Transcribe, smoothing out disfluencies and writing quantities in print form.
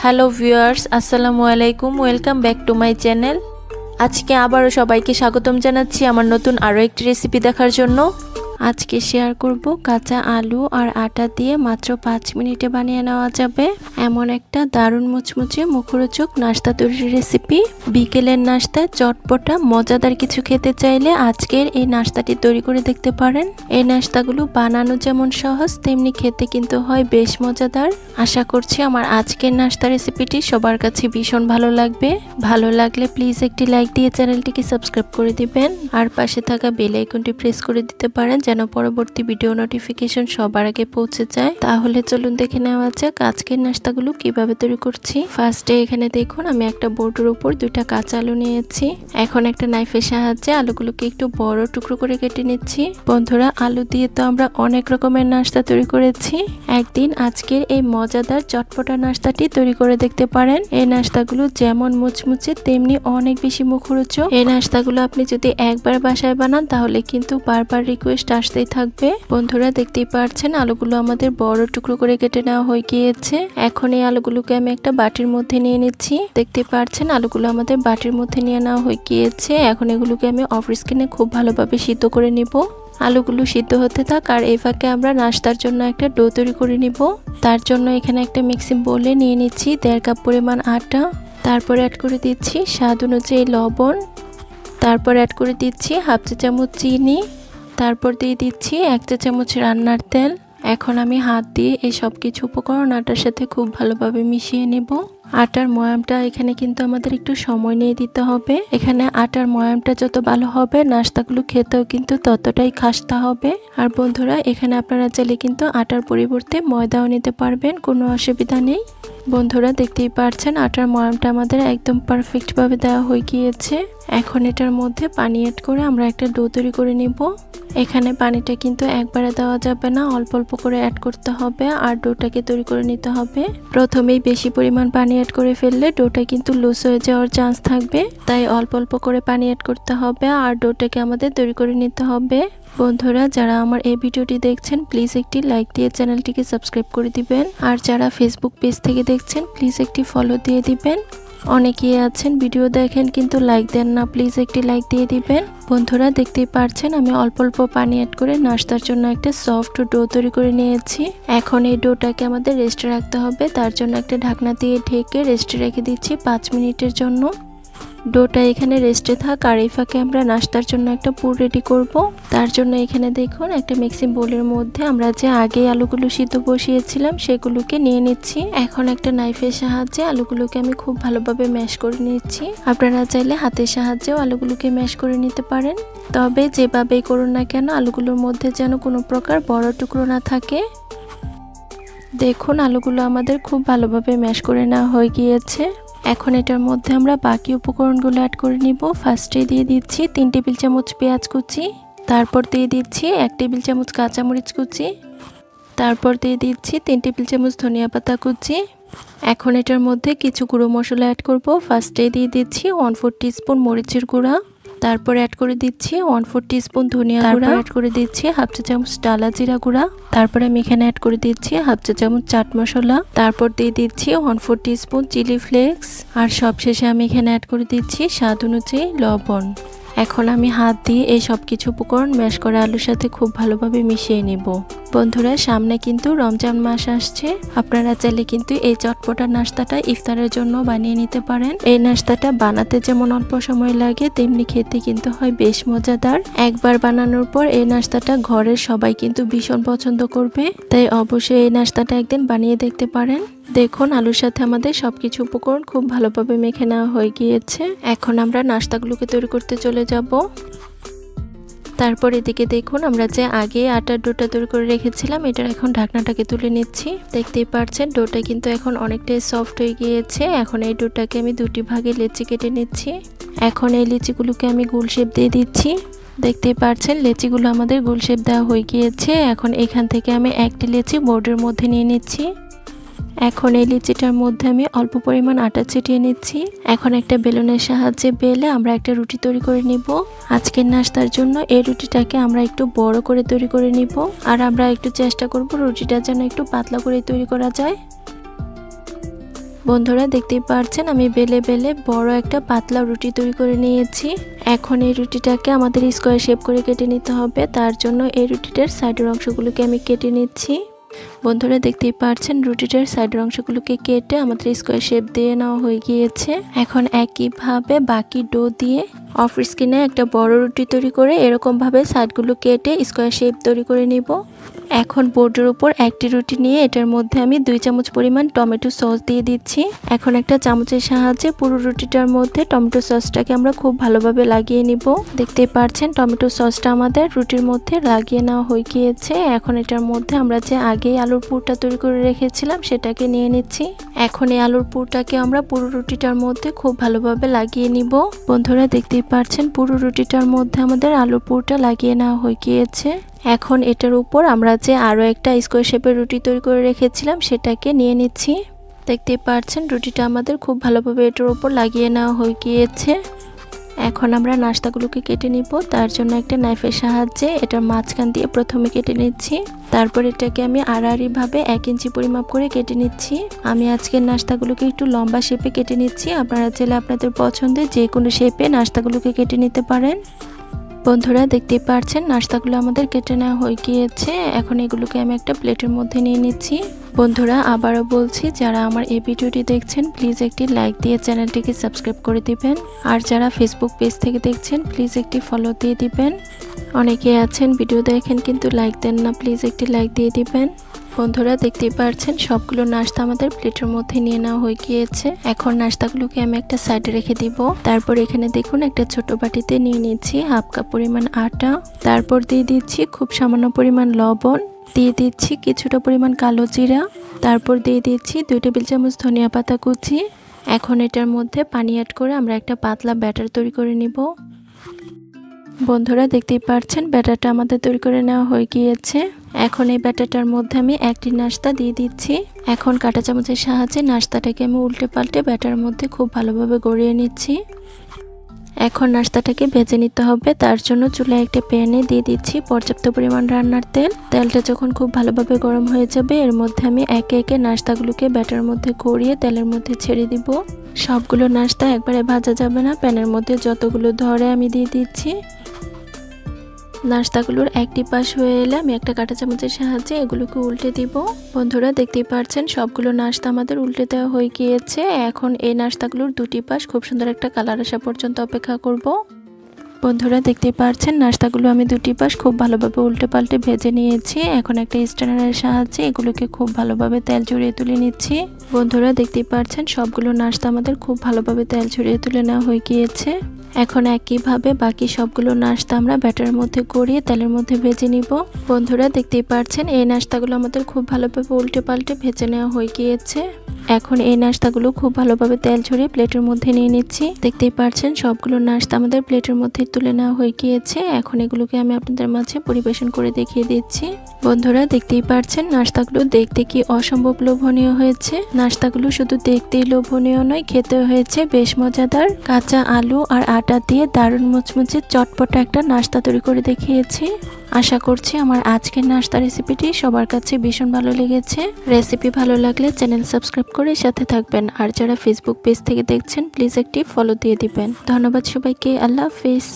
Hello viewers, আসসালামু আলাইকুম। Welcome back to my channel. আজকে আবারও সবাইকে স্বাগতম জানাচ্ছি আমার নতুন আরও একটি রেসিপি দেখার জন্য। আজকে শেয়ার করব কাঁচা আলু আর আটা দিয়ে মাত্র 5 মিনিটে বানিয়ে নেওয়া যাবে এমন একটা দারুণ মুচমুচে মুখরোচক নাস্তা তৈরির রেসিপি। বিকেলের নাস্তায় চটপটা মজাদার কিছু খেতে চাইলে আজকের এই নাস্তাটি তৈরি করে দেখতে পারেন। এই নাস্তাগুলো বানানো যেমন সহজ, তেমনি খেতে কিন্তু হয় বেশ মজাদার। আশা করছি আমার আজকের নাস্তা রেসিপিটি সবার কাছে ভীষণ ভালো লাগবে। ভালো লাগলে প্লিজ একটি লাইক দিয়ে চ্যানেলটিকে সাবস্ক্রাইব করে দিবেন আর পাশে থাকা বেল আইকনটি প্রেস করে দিতে পারেন যেন পরবর্তী ভিডিও নোটিফিকেশন সবার আগে পৌঁছে যায়। তাহলে চলুন দেখে নেওয়া যাক আজকের নাস্তাগুলো কিভাবে তৈরি করছি। ফার্স্টে এখানে দেখুন আমি একটা বোর্ডের উপর 2টা কাঁচা আলু নিয়েছি। এখন একটা নাইফের সাহায্যে আলুগুলোকে একটু বড় টুকরো করে কেটে নিচ্ছি। বন্ধুরা, আলু দিয়ে তো আমরা অনেক রকমের নাস্তা তৈরি করেছি, একদিন আজকের এই মজাদার চটপটা নাস্তাটি তৈরি করে দেখতে পারেন। এই নাস্তাগুলো যেমন মুচমুচে তেমনি অনেক বেশি মুখরোচক। এই নাস্তাগুলো আপনি যদি একবার বাসায় বানান তাহলে কিন্তু বারবার রিকোয়েস্ট আসতেই থাকবে। বন্ধুরা, দেখতেই পাচ্ছেন আলুগুলো আমাদের বড় টুকরো করে কেটে নেওয়া হয়ে গিয়েছে। এখন এই আলুগুলোকে আমি একটা বাটির মধ্যে নিয়ে নিচ্ছি। দেখতে পাচ্ছেন আলুগুলো আমাদের বাটির মধ্যে নিয়ে নেওয়া হয়ে গিয়েছে। এখন এগুলোকে আমি অফ স্ক্রিনে খুব ভালোভাবে সিদ্ধ করে নিব। আলুগুলো সিদ্ধ হতে থাক আর এই ফাঁকে আমরা নাস্তার জন্য একটা ডো তৈরি করে নিব। তার জন্য এখানে একটা মিক্সিং বোলে নিয়ে নিচ্ছি 1.5 কাপ পরিমাণ আটা। তারপর অ্যাড করে দিচ্ছি স্বাদ অনুযায়ী লবণ। তারপর অ্যাড করে দিচ্ছি হাফ চা চামচ চিনি। তারপর দিয়ে দিচ্ছি 1 চা চামচ রান্নার তেল। এখন আমি হাত দিয়ে এই সব কিছু উপকরণ আটার সাথে খুব ভালোভাবে মিশিয়ে নেব। আটার ময়ামটা এখানে কিন্তু আমাদের একটু সময় নিয়ে দিতে হবে। এখানে আটার ময়ামটা যত ভালো হবে নাস্তাগুলো খেতেও কিন্তু ততটাই খাস্তা হবে। আর বন্ধুরা, এখানে আপনারা চাইলে কিন্তু আটার পরিবর্তে ময়দাও নিতে পারবেন, কোনো অসুবিধা নেই। বন্ধুরা, দেখতেই পাচ্ছেন আটার ময়ামটা আমাদের একদম পারফেক্ট ভাবে দেওয়া হয়ে গিয়েছে। এখন এটার মধ্যে পানি অ্যাড করে আমরা একটা ডো তৈরি করে নিব। এখানে পানিটা কিন্তু একবারে দেওয়া যাবে না, অল্প অল্প করে অ্যাড করতে হবে আর ডোটাকে তৈরি করে নিতে হবে। প্রথমেই বেশি পরিমাণ পানি অ্যাড করে ফেললে ডোটা কিন্তু লুজ হয়ে যাওয়ার চান্স থাকবে, তাই অল্প অল্প করে পানি অ্যাড করতে হবে আর ডোটাকে আমাদের তৈরি করে নিতে হবে। বন্ধুরা, যারা আমার এই ভিডিওটি দেখছেন প্লিজ একটি লাইক দিয়ে চ্যানেলটিকে সাবস্ক্রাইব করে দিবেন আর যারা ফেসবুক পেজ থেকে দেখছেন প্লিজ একটি ফলো দিয়ে দিবেন। অনেকেই আছেন ভিডিও দেখেন কিন্তু লাইক দেন না, প্লিজ একটি লাইক দিয়ে দিবেন। বন্ধুরা, দেখতেই পাচ্ছেন আমি অল্প অল্প পানি অ্যাড করে নাস্তার জন্য একটা সফট ডো তৈরি করে নিয়েছি। এখন এই ডোটাকে আমাদের রেস্টে রাখতে হবে, তার জন্য একটা ঢাকনা দিয়ে ঢেকে রেস্টে রেখে দিচ্ছি 5 মিনিটের জন্য। ডোটা এখানে রেস্টে থাক আর এই ফাঁকে আমরা নাস্তার জন্য একটা পুর রেডি করব। তার জন্য এখানে দেখুন একটা মিক্সিং বোলের মধ্যে আমরা যে আগে আলুগুলো সিদ্ধ বসিয়েছিলাম সেগুলোকে নিয়ে নিচ্ছি। এখন একটা নাইফের সাহায্যে আলুগুলোকে আমি খুব ভালোভাবে ম্যাশ করে নিচ্ছি। আপনারা চাইলে হাতের সাহায্যেও আলুগুলোকে ম্যাশ করে নিতে পারেন, তবে যেভাবেই করুন না কেন আলুগুলোর মধ্যে যেন কোনো প্রকার বড় টুকরো না থাকে। দেখুন আলুগুলো আমাদের খুব ভালোভাবে ম্যাশ করে নেওয়া হয়ে গিয়েছে। এখন এটার মধ্যে আমরা বাকি উপকরণগুলো অ্যাড করে নিব। ফার্স্টে দিয়ে দিচ্ছি 3 টেবিল চামচ পেঁয়াজ কুচি। তারপর দিয়ে দিচ্ছি 1 টেবিল চামচ কাঁচামরিচ কুচি। তারপর দিয়ে দিচ্ছি 3 টেবিল চামচ ধনিয়া পাতা কুচি। এখন এটার মধ্যে কিছু গুঁড়ো মশলা অ্যাড করব। ফার্স্টে দিয়ে দিচ্ছি 1/4 টিস্পুন মরিচের গুঁড়া। তারপর অ্যাড করে দিচ্ছি 1/4 টিস্পুন ধনিয়া গুঁড়া। অ্যাড করে দিচ্ছি হাফ চা চামচ টালা জিরা গুঁড়া। তারপরে আমি এখানে অ্যাড করে দিচ্ছি হাফ চা চামচ চাট মশলা। তারপর দিয়ে দিচ্ছি 1/4 টিস্পুন চিলি ফ্লেক্স আর সবশেষে আমি এখানে অ্যাড করে দিচ্ছি স্বাদ অনুযায়ী লবণ। এখন আমি হাত দিয়ে এই সব কিছু উপকরণ ম্যাশ করে আলুর সাথে খুব ভালোভাবে মিশিয়ে নেব। বন্ধুরা, সামনে কিন্তু রমজান মাস আসছে, আপনারা চাইলে কিন্তু এই চটপটা নাস্তাটা ইফতারের জন্য বানিয়ে নিতে পারেন। এই নাস্তাটা বানাতে যেমন অল্প সময় লাগে তেমনি খেতে কিন্তু হয় বেশ মজাদার। একবার বানানোর পর এই নাস্তাটা ঘরের সবাই কিন্তু ভীষণ পছন্দ করবে, তাই অবশ্যই এই নাস্তাটা একদিন বানিয়ে দেখতে পারেন। দেখুন আলুর সাথে আমাদের সবকিছু উপকরণ খুব ভালোভাবে মেখে নেওয়া হয়ে গিয়েছে। এখন আমরা নাস্তাগুলোকে তৈরি করতে চলে যাব। তারপর এদিকে দেখুন আমরা যে আগে আটার ডোটা তৈরি করে রেখেছিলাম এটার এখন ঢাকনাটাকে তুলে নিচ্ছি। দেখতেই পাচ্ছেন ডোটা কিন্তু এখন অনেকটাই সফট হয়ে গিয়েছে। এখন এই ডোটাকে আমি 2টি ভাগে লেচি কেটে নিচ্ছি। এখন এই লিচিগুলোকে আমি গোল শেপ দিয়ে দিচ্ছি। দেখতেই পাচ্ছেন লেচিগুলো আমাদের গোল শেপ দেওয়া হয়ে গিয়েছে। এখন এখান থেকে আমি একটি লেচি বোর্ডের মধ্যে নিয়ে নিচ্ছি। এখন এই লিচিটার মধ্যে আমি অল্প পরিমাণ আটা ছিটিয়ে নিচ্ছি। এখন একটা বেলুনের সাহায্যে বেলে আমরা একটা রুটি তৈরি করে নিব। আজকের নাস্তার জন্য এই রুটিটাকে আমরা একটু বড় করে তৈরি করে নিব আর আমরা একটু চেষ্টা করব রুটিটা যেন একটু পাতলা করে তৈরি করা যায়। বন্ধুরা দেখতেই পাচ্ছেন আমি বেলে বেলে বড় একটা পাতলা রুটি তৈরি করে নিয়েছি। এখন এই রুটিটাকে আমাদের স্কোয়ার শেপ করে কেটে নিতে হবে। তার জন্য এই রুটিটার সাইডের অংশগুলোকে আমি কেটে নিচ্ছি। বন্ধুরা দেখতেই পাচ্ছেন রুটিটার সাইডের অংশগুলোকে কেটে আমাদের স্কোয়ার শেপ দিয়ে নেওয়া হয়ে গিয়েছে। এখন একইভাবে বাকি ডো দিয়ে অফ স্ক্রিনে একটা বড় রুটি তৈরি করে এরকমভাবে সাইডগুলো কেটে স্কোয়ার শেপ তৈরি করে নিব। এখন বোর্ডের উপর একটি রুটি নিয়ে এটার মধ্যে আমি 2 চামচ পরিমাণ টমেটো সস দিয়ে দিচ্ছি। এখন একটা চামচের সাহায্যে পুরো রুটিটার মধ্যে টমেটো সসটাকে আমরা খুব ভালোভাবে লাগিয়ে নিব। দেখতেই পাচ্ছেন টমেটো সসটা আমাদের রুটির মধ্যে লাগিয়ে নেওয়া হয়ে গিয়েছে। এখন এটার মধ্যে আমরা যে আগেই আলুর পুরটা তৈরি করে রেখেছিলাম সেটাকে নিয়ে নিচ্ছি। এখন এই আলুর পুরটাকে আমরা পুরো রুটিটার মধ্যে খুব ভালোভাবে লাগিয়ে নিব। বন্ধুরা দেখতেই পাচ্ছেন পুরো রুটিটার মধ্যে আমাদের আলুর পুরটা লাগিয়ে নেওয়া হয়ে গিয়েছে। এখন এটার উপর আমরা যে আরও একটা স্কোয়ার শেপের রুটি তৈরি করে রেখেছিলাম সেটাকে নিয়ে নিচ্ছি। দেখতেই পাচ্ছেন রুটিটা আমাদের খুব ভালোভাবে এটার উপর লাগিয়ে নেওয়া হয়ে গিয়েছে। এখন আমরা নাস্তাগুলোকে কেটে নিব। তার জন্য একটা নাইফের সাহায্যে এটার মাঝখান দিয়ে প্রথমে কেটে নিচ্ছি। তারপর এটাকে আমি আড়াআড়িভাবে 1 ইঞ্চি পরিমাপ করে কেটে নিচ্ছি। আমি আজকের নাস্তাগুলোকে একটু লম্বা শেপে কেটে নিচ্ছি। আপনারা চাইলে আপনাদের পছন্দের যে কোনো শেপে নাস্তাগুলোকে কেটে নিতে পারেন। বন্ধুরা দেখতেই পাচ্ছেন নাস্তাগুলো আমাদের কেটে নেওয়া হয়ে গিয়েছে। এখন এগুলোকে আমি একটা প্লেটের মধ্যে নিয়ে নিচ্ছি। বন্ধুরা আবারও বলছি, যারা আমার এই ভিডিওটি দেখছেন প্লিজ একটি লাইক দিয়ে চ্যানেলটিকে সাবস্ক্রাইব করে দিবেন। আর যারা ফেসবুক পেজ থেকে দেখছেন প্লিজ একটি ফলো দিয়ে দিবেন। অনেকে আছেন ভিডিও দেখেন কিন্তু লাইক দেন না, প্লিজ একটি লাইক দিয়ে দিবেন। বন্ধুরা দেখতেই পাচ্ছেন সবগুলো নাস্তা আমাদের প্লেটের মধ্যে নিয়ে নেওয়া হয়ে গিয়েছে। এখন নাস্তাগুলোকে আমি একটা সাইডে রেখে দিব। তারপর এখানে দেখুন একটা ছোট বাটিতে নিয়ে নিচ্ছি হাফ কাপ পরিমাণ আটা। তারপর দিয়ে দিচ্ছি খুব সামান্য পরিমাণ লবণ, দিয়ে দিচ্ছি কিছুটা পরিমাণ কালো জিরা, তারপর দিয়ে দিচ্ছি 2 টেবিল চামচ ধনিয়া পাতা কুচি। এখন এটার মধ্যে পানি অ্যাড করে আমরা একটা পাতলা ব্যাটার তৈরি করে নিব। বন্ধুরা দেখতেই পাচ্ছেন ব্যাটারটা আমাদের তৈরি করে নেওয়া হয়ে গিয়েছে। এখন এই ব্যাটারটার মধ্যে আমি একটি নাস্তা দিয়ে দিচ্ছি। এখন কাঁটা চামচের সাহায্যে নাস্তাটাকে আমি উল্টে পাল্টে ব্যাটারের মধ্যে খুব ভালোভাবে গড়িয়ে নিচ্ছি। এখন নাস্তাটাকে ভেজে নিতে হবে। তার জন্য চুলায় একটা প্যানে দিয়ে দিচ্ছি পর্যাপ্ত পরিমাণ রান্নার তেল। তেলটা যখন খুব ভালোভাবে গরম হয়ে যাবে এর মধ্যে আমি একে একে নাস্তাগুলোকে ব্যাটারের মধ্যে গড়িয়ে তেলের মধ্যে ছেড়ে দিব। সবগুলো নাস্তা একবারে ভাজা যাবে না, প্যানের মধ্যে যতগুলো ধরে আমি দিয়ে দিচ্ছি। নাস্তাগুলোর একটি পাশ হয়ে এলে আমি একটা কাঁটা চামচের সাহায্যে এগুলোকে উল্টে দিব। বন্ধুরা দেখতেই পাচ্ছেন সবগুলো নাস্তা আমাদের উল্টে দেওয়া হয়ে গিয়েছে। এখন এই নাস্তাগুলোর দুটি পাশ খুব সুন্দর একটা কালার আসা পর্যন্ত অপেক্ষা করব। বন্ধুরা দেখতেই পাচ্ছেন নাস্তাগুলো আমি দুটি পাশ খুব ভালোভাবে উল্টে পাল্টে ভেজে নিয়েছি। এখন একটা স্ট্যান্ডারের সাহায্যে এগুলোকে খুব ভালোভাবে তেল ঝরিয়ে তুলে নিচ্ছি। বন্ধুরা দেখতেই পাচ্ছেন সবগুলো নাস্তা আমাদের খুব ভালোভাবে তেল ঝরিয়ে তুলে নেওয়া হয়ে গিয়েছে। এখন একইভাবে বাকি সবগুলো নাস্তা আমরা ব্যাটারের মধ্যে গড়িয়ে তেলের মধ্যে ভেজে নিব। বন্ধুরা দেখতেই পাচ্ছেন এই নাস্তাগুলো আমাদের খুব ভালোভাবে উল্টে পাল্টে ভেজে নেওয়া হয়ে গিয়েছে। এখন এই নাস্তাগুলো খুব ভালোভাবে তেল ঝরিয়ে প্লেটের মধ্যে নিয়ে নিচ্ছি। দেখতেই পাচ্ছেন সবগুলো নাস্তা আমাদের প্লেটের মধ্যে তুলে নেওয়া হয়ে গিয়েছে। এখন এগুলোকে আমি আপনাদের মাঝে পরিবেশন করে দেখিয়ে দিচ্ছি। বন্ধুরা দেখতেই পাচ্ছেন নাস্তাগুলো দেখতে কি অসম্ভব লোভনীয় হয়েছে। নাস্তাগুলো শুধু দেখতেই লোভনীয় নয়, খেতে হয়েছে বেশ মজাদার। কাঁচা আলু আর আটা দিয়ে দারুণ মুচমুচে চটপটা একটা নাস্তা তৈরি করে দেখিয়েছি। আশা করছি আমার আজকের নাস্তা রেসিপিটি সবার কাছে ভীষণ ভালো লেগেছে। রেসিপি ভালো লাগলে চ্যানেল সাবস্ক্রাইব করে সাথে থাকবেন। আর যারা ফেসবুক পেজ থেকে দেখছেন প্লিজ একটি ফলো দিয়ে দিবেন। ধন্যবাদ সবাইকে। আল্লাহ হাফেজ।